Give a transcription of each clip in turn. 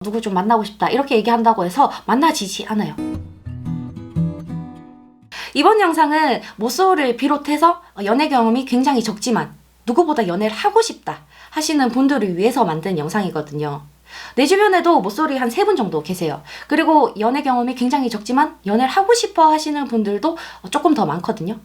누구 좀 만나고 싶다 이렇게 얘기한다고 해서 만나지지 않아요. 이번 영상은 모쏠을 비롯해서 연애 경험이 굉장히 적지만 누구보다 연애를 하고 싶다 하시는 분들을 위해서 만든 영상이거든요. 내 주변에도 모쏠이 한 3분 정도 계세요. 그리고 연애 경험이 굉장히 적지만 연애를 하고 싶어 하시는 분들도 조금 더 많거든요.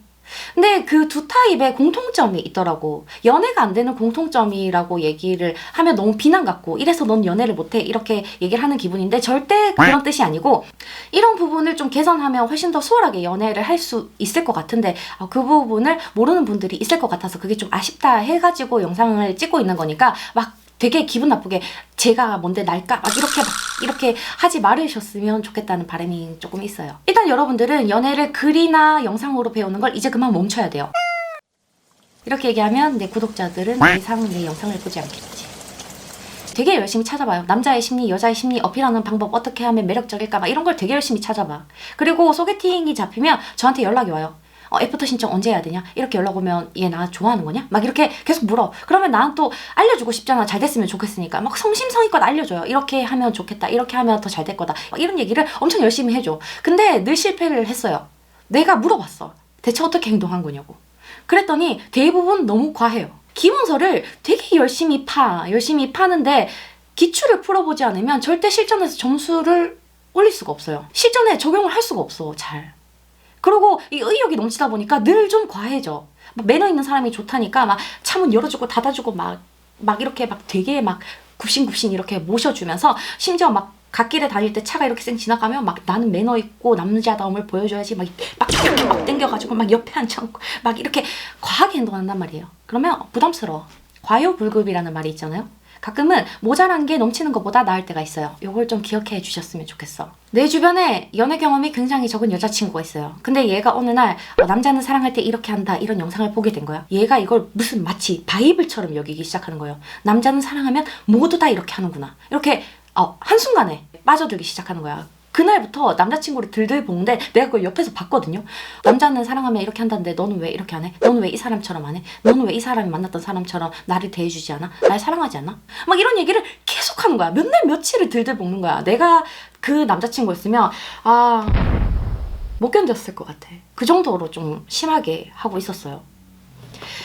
근데 그 두 타입의 공통점이 있더라고. 연애가 안 되는 공통점이라고 얘기를 하면 너무 비난 같고 이래서 넌 연애를 못해 이렇게 얘기를 하는 기분인데 절대 그런 뜻이 아니고 이런 부분을 좀 개선하면 훨씬 더 수월하게 연애를 할 수 있을 것 같은데 그 부분을 모르는 분들이 있을 것 같아서 그게 좀 아쉽다 해가지고 영상을 찍고 있는 거니까 막 되게 기분 나쁘게 제가 뭔데 날까? 막 이렇게 하지 말으셨으면 좋겠다는 바람이 조금 있어요. 일단 여러분들은 연애를 글이나 영상으로 배우는 걸 이제 그만 멈춰야 돼요. 이렇게 얘기하면 내 구독자들은 더 이상 내 영상을 보지 않겠지. 되게 열심히 찾아봐요. 남자의 심리, 여자의 심리 어필하는 방법 어떻게 하면 매력적일까 막 이런 걸 되게 열심히 찾아봐. 그리고 소개팅이 잡히면 저한테 연락이 와요. 애프터 신청 언제 해야 되냐? 이렇게 연락 오면 얘 나 좋아하는 거냐? 막 이렇게 계속 물어. 그러면 나는 또 알려주고 싶잖아. 잘 됐으면 좋겠으니까. 막 성심성의껏 알려줘요. 이렇게 하면 좋겠다. 이렇게 하면 더 잘 될 거다. 이런 얘기를 엄청 열심히 해줘. 근데 늘 실패를 했어요. 내가 물어봤어. 대체 어떻게 행동한 거냐고. 그랬더니 대부분 너무 과해요. 기본서를 되게 열심히 파는데 기출을 풀어보지 않으면 절대 실전에서 점수를 올릴 수가 없어요. 실전에 적용을 할 수가 없어. 잘. 그리고 이 의욕이 넘치다 보니까 늘 좀 과해져. 매너 있는 사람이 좋다니까 막 차문 열어주고 닫아주고 막 이렇게 막 되게 막 굽신굽신 이렇게 모셔주면서 심지어 막 갓길에 다닐 때 차가 이렇게 쌩 지나가면 막 나는 매너 있고 남자다움을 보여줘야지 막 당겨가지고 막 옆에 앉혀놓고 막 이렇게 과하게 행동한단 말이에요. 그러면 부담스러워. 과요불급이라는 말이 있잖아요. 가끔은 모자란 게 넘치는 것보다 나을 때가 있어요. 요걸 좀 기억해 주셨으면 좋겠어. 내 주변에 연애 경험이 굉장히 적은 여자친구가 있어요. 근데 얘가 어느 날 남자는 사랑할 때 이렇게 한다 이런 영상을 보게 된 거야. 얘가 이걸 무슨 마치 바이블처럼 여기기 시작하는 거예요. 남자는 사랑하면 모두 다 이렇게 하는구나. 이렇게 한순간에 빠져들기 시작하는 거야. 그날부터 남자친구를 들들 보는데 내가 그걸 옆에서 봤거든요. 남자는 사랑하면 이렇게 한다는데 너는 왜 이렇게 안 해? 너는 왜 이 사람처럼 안 해? 너는 왜 이 사람이 만났던 사람처럼 나를 대해주지 않아? 날 사랑하지 않아? 막 이런 얘기를 계속 하는 거야. 몇 날 며칠을 들들 볶는 거야. 내가 그 남자친구였으면 못 견뎠을 것 같아. 그 정도로 좀 심하게 하고 있었어요.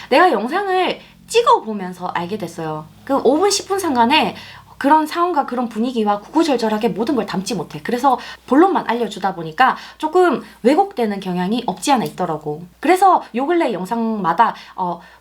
내가 영상을 찍어보면서 알게 됐어요. 그 5분 10분 상간에 그런 상황과 그런 분위기와 구구절절하게 모든 걸 담지 못해. 그래서 본론만 알려주다 보니까 조금 왜곡되는 경향이 없지 않아 있더라고. 그래서 요 근래 영상마다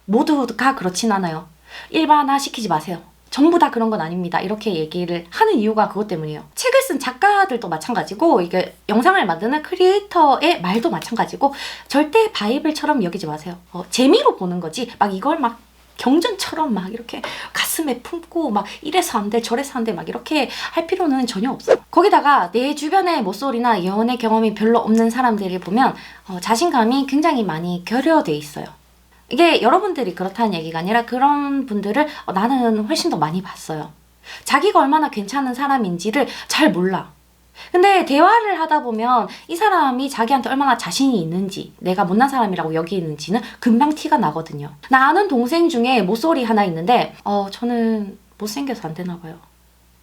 모두가 그렇진 않아요. 일반화 시키지 마세요. 전부 다 그런 건 아닙니다. 이렇게 얘기를 하는 이유가 그것 때문이에요. 책을 쓴 작가들도 마찬가지고 이게 영상을 만드는 크리에이터의 말도 마찬가지고 절대 바이블처럼 여기지 마세요. 재미로 보는 거지 막 이걸 막 경전처럼 막 이렇게 가슴에 품고 막 이래서 안 돼 저래서 안 돼 막 이렇게 할 필요는 전혀 없어. 거기다가 내 주변에 모쏠이나 연애 경험이 별로 없는 사람들을 보면 자신감이 굉장히 많이 결여돼 있어요. 이게 여러분들이 그렇다는 얘기가 아니라 그런 분들을 나는 훨씬 더 많이 봤어요. 자기가 얼마나 괜찮은 사람인지를 잘 몰라. 근데 대화를 하다 보면 이 사람이 자기한테 얼마나 자신이 있는지 내가 못난 사람이라고 여기는지는 금방 티가 나거든요. 나 아는 동생 중에 모쏠이 하나 있는데 저는 못생겨서 안 되나 봐요.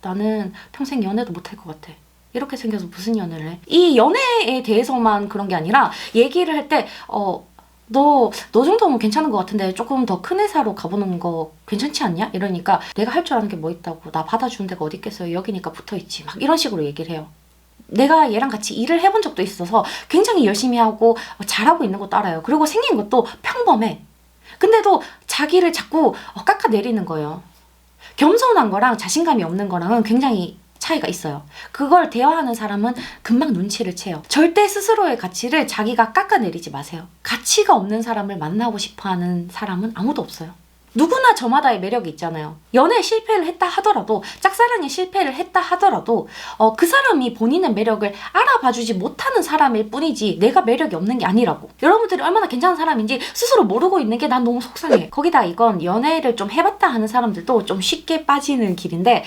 나는 평생 연애도 못할 것 같아. 이렇게 생겨서 무슨 연애를 해? 이 연애에 대해서만 그런 게 아니라 얘기를 할 때 너 정도면 괜찮은 것 같은데 조금 더 큰 회사로 가보는 거 괜찮지 않냐? 이러니까 내가 할 줄 아는 게 뭐 있다고. 나 받아주는 데가 어디 있겠어요. 여기니까 붙어있지. 막 이런 식으로 얘기를 해요. 내가 얘랑 같이 일을 해본 적도 있어서 굉장히 열심히 하고 잘하고 있는 것도 알아요. 그리고 생긴 것도 평범해. 근데도 자기를 자꾸 깎아내리는 거예요. 겸손한 거랑 자신감이 없는 거랑은 굉장히 차이가 있어요. 그걸 대화하는 사람은 금방 눈치를 채요. 절대 스스로의 가치를 자기가 깎아내리지 마세요. 가치가 없는 사람을 만나고 싶어하는 사람은 아무도 없어요. 누구나 저마다의 매력이 있잖아요. 연애에 실패를 했다 하더라도 짝사랑에 실패를 했다 하더라도 그 사람이 본인의 매력을 알아봐주지 못하는 사람일 뿐이지 내가 매력이 없는 게 아니라고. 여러분들이 얼마나 괜찮은 사람인지 스스로 모르고 있는 게 난 너무 속상해. 거기다 이건 연애를 좀 해봤다 하는 사람들도 좀 쉽게 빠지는 길인데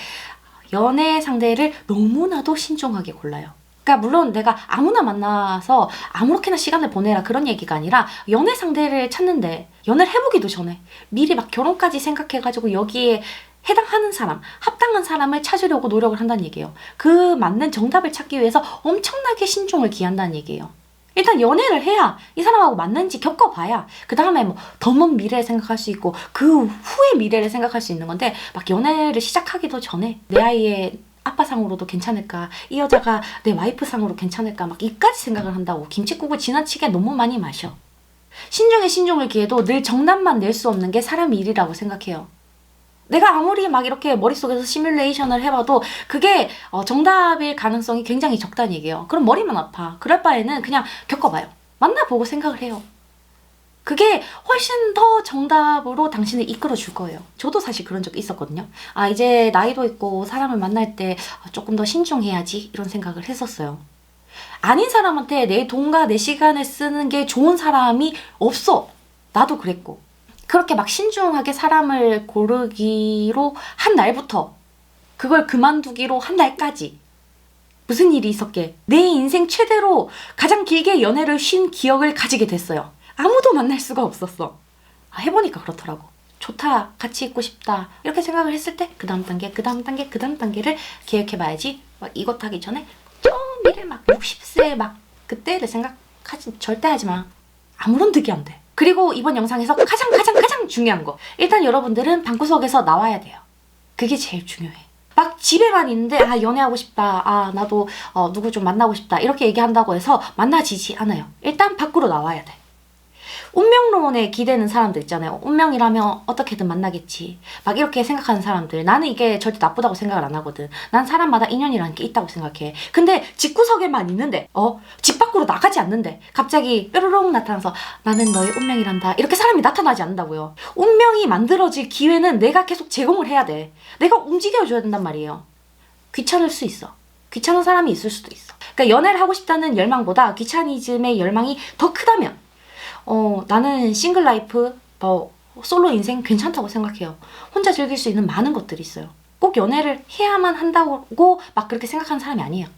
연애 상대를 너무나도 신중하게 골라요. 그러니까 물론 내가 아무나 만나서 아무렇게나 시간을 보내라 그런 얘기가 아니라 연애 상대를 찾는데 연애를 해보기도 전에 미리 막 결혼까지 생각해가지고 여기에 해당하는 사람, 합당한 사람을 찾으려고 노력을 한다는 얘기예요. 그 맞는 정답을 찾기 위해서 엄청나게 신중을 기한다는 얘기예요. 일단 연애를 해야 이 사람하고 맞는지 겪어봐야 그 다음에 뭐 더 먼 미래를 생각할 수 있고 그 후의 미래를 생각할 수 있는 건데, 막 연애를 시작하기도 전에 내 아이의 아빠상으로도 괜찮을까, 이 여자가 내 와이프상으로 괜찮을까, 막 이까지 생각을 한다고. 김칫국을 지나치게 너무 많이 마셔. 신중에 신중을 기해도 늘 정답만 낼 수 없는 게 사람 일이라고 생각해요. 내가 아무리 막 이렇게 머릿속에서 시뮬레이션을 해봐도 그게 정답일 가능성이 굉장히 적다는 얘기예요. 그럼 머리만 아파. 그럴 바에는 그냥 겪어봐요. 만나보고 생각을 해요. 그게 훨씬 더 정답으로 당신을 이끌어 줄 거예요. 저도 사실 그런 적 있었거든요. 아, 이제 나이도 있고 사람을 만날 때 조금 더 신중해야지, 이런 생각을 했었어요. 아닌 사람한테 내 돈과 내 시간을 쓰는 게 좋은 사람이 없어. 나도 그랬고. 그렇게 막 신중하게 사람을 고르기로 한 날부터, 그걸 그만두기로 한 날까지 무슨 일이 있었게 내 인생 최대로 가장 길게 연애를 쉰 기억을 가지게 됐어요. 아무도 만날 수가 없었어. 해보니까 그렇더라고. 좋다, 같이 있고 싶다, 이렇게 생각을 했을 때 그 다음 단계, 그 다음 단계, 그 다음 단계를 계획해봐야지. 막 이것 하기 전에 저 미래 막 60세 막 그때를 생각하지 절대 하지 마. 아무런 득이 안 돼. 그리고 이번 영상에서 가장 중요한 거, 일단 여러분들은 방구석에서 나와야 돼요. 그게 제일 중요해. 막 집에만 있는데 연애하고 싶다, 나도 누구 좀 만나고 싶다, 이렇게 얘기한다고 해서 만나지지 않아요. 일단 밖으로 나와야 돼. 운명론에 기대는 사람들 있잖아요. 운명이라면 어떻게든 만나겠지, 막 이렇게 생각하는 사람들. 나는 이게 절대 나쁘다고 생각을 안 하거든. 난 사람마다 인연이라는 게 있다고 생각해. 근데 집구석에만 있는데 집 밖으로 나가지 않는데 갑자기 뾰로롱 나타나서 나는 너의 운명이란다, 이렇게 사람이 나타나지 않는다고요. 운명이 만들어질 기회는 내가 계속 제공을 해야 돼. 내가 움직여줘야 된단 말이에요. 귀찮을 수 있어. 귀찮은 사람이 있을 수도 있어. 그러니까 연애를 하고 싶다는 열망보다 귀차니즘의 열망이 더 크다면 나는 싱글 라이프, 솔로 인생 괜찮다고 생각해요. 혼자 즐길 수 있는 많은 것들이 있어요. 꼭 연애를 해야만 한다고 막 그렇게 생각하는 사람이 아니에요.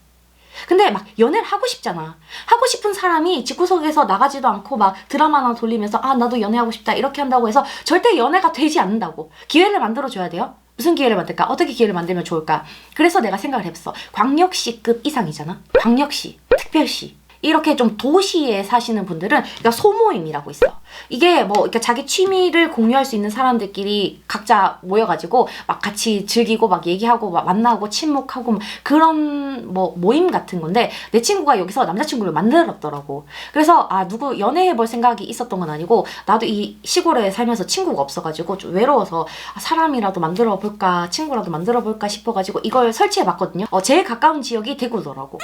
근데 막 연애를 하고 싶잖아. 하고 싶은 사람이 집구석에서 나가지도 않고 막 드라마나 돌리면서 나도 연애하고 싶다, 이렇게 한다고 해서 절대 연애가 되지 않는다고. 기회를 만들어줘야 돼요. 무슨 기회를 만들까? 어떻게 기회를 만들면 좋을까? 그래서 내가 생각을 해봤어. 광역시급 이상이잖아. 광역시, 특별시. 이렇게 좀 도시에 사시는 분들은 그러니까 소모임이라고 있어. 이게 뭐 그러니까 자기 취미를 공유할 수 있는 사람들끼리 각자 모여가지고 막 같이 즐기고 막 얘기하고 막 만나고 친목하고 그런 뭐 모임 같은 건데, 내 친구가 여기서 남자친구를 만들었더라고. 그래서 누구 연애해볼 생각이 있었던 건 아니고, 나도 이 시골에 살면서 친구가 없어가지고 좀 외로워서 사람이라도 만들어볼까, 친구라도 만들어볼까 싶어가지고 이걸 설치해봤거든요. 제일 가까운 지역이 대구더라고.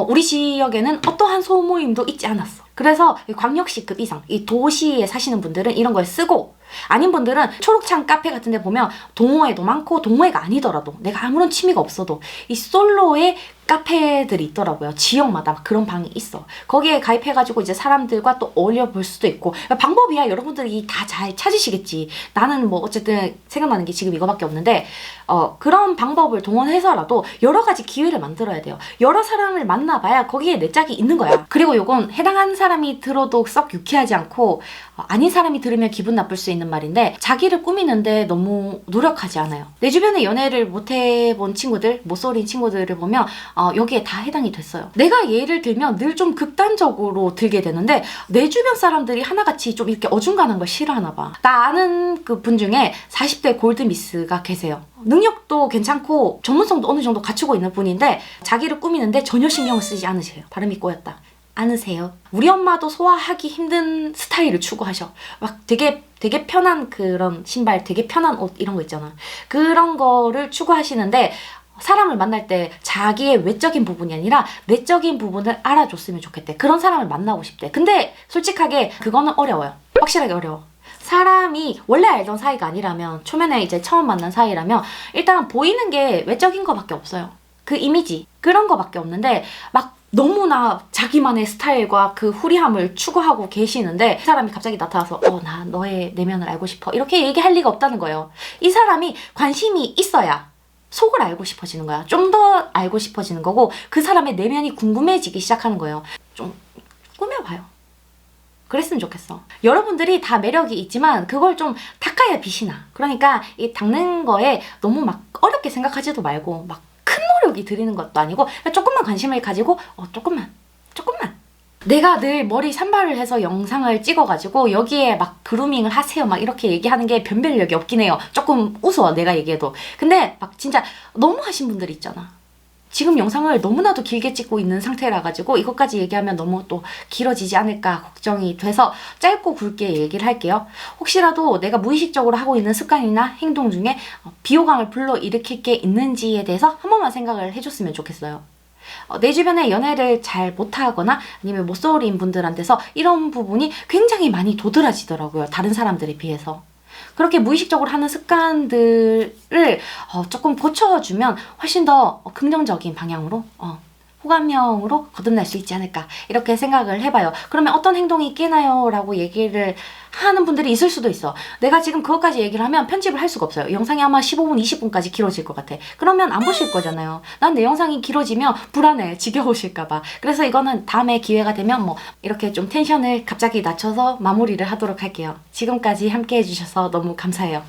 우리 지역에는 어떠한 소모임도 있지 않았어. 그래서 광역시급 이상, 이 도시에 사시는 분들은 이런 걸 쓰고, 아닌 분들은 초록창 카페 같은 데 보면 동호회도 많고, 동호회가 아니더라도 내가 아무런 취미가 없어도 이 솔로의 카페들이 있더라고요. 지역마다 막 그런 방이 있어. 거기에 가입해가지고 이제 사람들과 또 어울려 볼 수도 있고. 방법이야 여러분들이 다 잘 찾으시겠지. 나는 뭐 어쨌든 생각나는 게 지금 이거밖에 없는데, 그런 방법을 동원해서라도 여러 가지 기회를 만들어야 돼요. 여러 사람을 만나봐야 거기에 내 짝이 있는 거야. 그리고 요건 해당하는 사람이 들어도 썩 유쾌하지 않고, 아닌 사람이 들으면 기분 나쁠 수 있는 말인데, 자기를 꾸미는데 너무 노력하지 않아요. 내 주변에 연애를 못 해본 친구들, 못소린 친구들을 보면 여기에 다 해당이 됐어요. 내가 예를 들면 늘 좀 극단적으로 들게 되는데, 내 주변 사람들이 하나같이 좀 이렇게 어중간한 걸 싫어하나 봐. 나 아는 그 분 중에 40대 골드미스가 계세요. 능력도 괜찮고 전문성도 어느 정도 갖추고 있는 분인데, 자기를 꾸미는데 전혀 신경을 쓰지 않으세요. 발음이 꼬였다. 않으세요. 우리 엄마도 소화하기 힘든 스타일을 추구하셔. 막 되게 편한 그런 신발, 되게 편한 옷, 이런 거 있잖아. 그런 거를 추구하시는데, 사람을 만날 때 자기의 외적인 부분이 아니라 내적인 부분을 알아줬으면 좋겠대. 그런 사람을 만나고 싶대. 근데 솔직하게 그거는 어려워요. 확실하게 어려워. 사람이 원래 알던 사이가 아니라면, 초면에 이제 처음 만난 사이라면 일단 보이는 게 외적인 거밖에 없어요. 그 이미지, 그런 거밖에 없는데, 막 너무나 자기만의 스타일과 그 후리함을 추구하고 계시는데, 그 사람이 갑자기 나타나서 나 너의 내면을 알고 싶어, 이렇게 얘기할 리가 없다는 거예요. 이 사람이 관심이 있어야 속을 알고 싶어지는 거야. 좀 더 알고 싶어지는 거고, 그 사람의 내면이 궁금해지기 시작하는 거예요. 좀 꾸며봐요. 그랬으면 좋겠어. 여러분들이 다 매력이 있지만 그걸 좀 닦아야 빛이 나. 그러니까 이 닦는 거에 너무 막 어렵게 생각하지도 말고 막 큰 노력이 들이는 것도 아니고 그냥 조금만 관심을 가지고 조금만 내가 늘 머리 산발을 해서 영상을 찍어가지고 여기에 막 그루밍을 하세요 막 이렇게 얘기하는 게 변별력이 없긴 해요. 조금 우스워 내가 얘기해도. 근데 막 진짜 너무 하신 분들이 있잖아. 지금 영상을 너무나도 길게 찍고 있는 상태라 가지고 이것까지 얘기하면 너무 또 길어지지 않을까 걱정이 돼서 짧고 굵게 얘기를 할게요. 혹시라도 내가 무의식적으로 하고 있는 습관이나 행동 중에 비호감을 불러일으킬 게 있는지에 대해서 한 번만 생각을 해줬으면 좋겠어요. 내 주변에 연애를 잘 못하거나 아니면 모쏠인 분들한테서 이런 부분이 굉장히 많이 도드라지더라고요. 다른 사람들에 비해서. 그렇게 무의식적으로 하는 습관들을 조금 고쳐주면 훨씬 더 긍정적인 방향으로 호감형으로 거듭날 수 있지 않을까 이렇게 생각을 해봐요. 그러면 어떤 행동이 깨나요? 라고 얘기를 하는 분들이 있을 수도 있어. 내가 지금 그것까지 얘기를 하면 편집을 할 수가 없어요. 영상이 아마 15분, 20분까지 길어질 것 같아. 그러면 안 보실 거잖아요. 난 내 영상이 길어지면 불안해. 지겨우실까봐. 그래서 이거는 다음에 기회가 되면 뭐 이렇게 좀 텐션을 갑자기 낮춰서 마무리를 하도록 할게요. 지금까지 함께 해주셔서 너무 감사해요.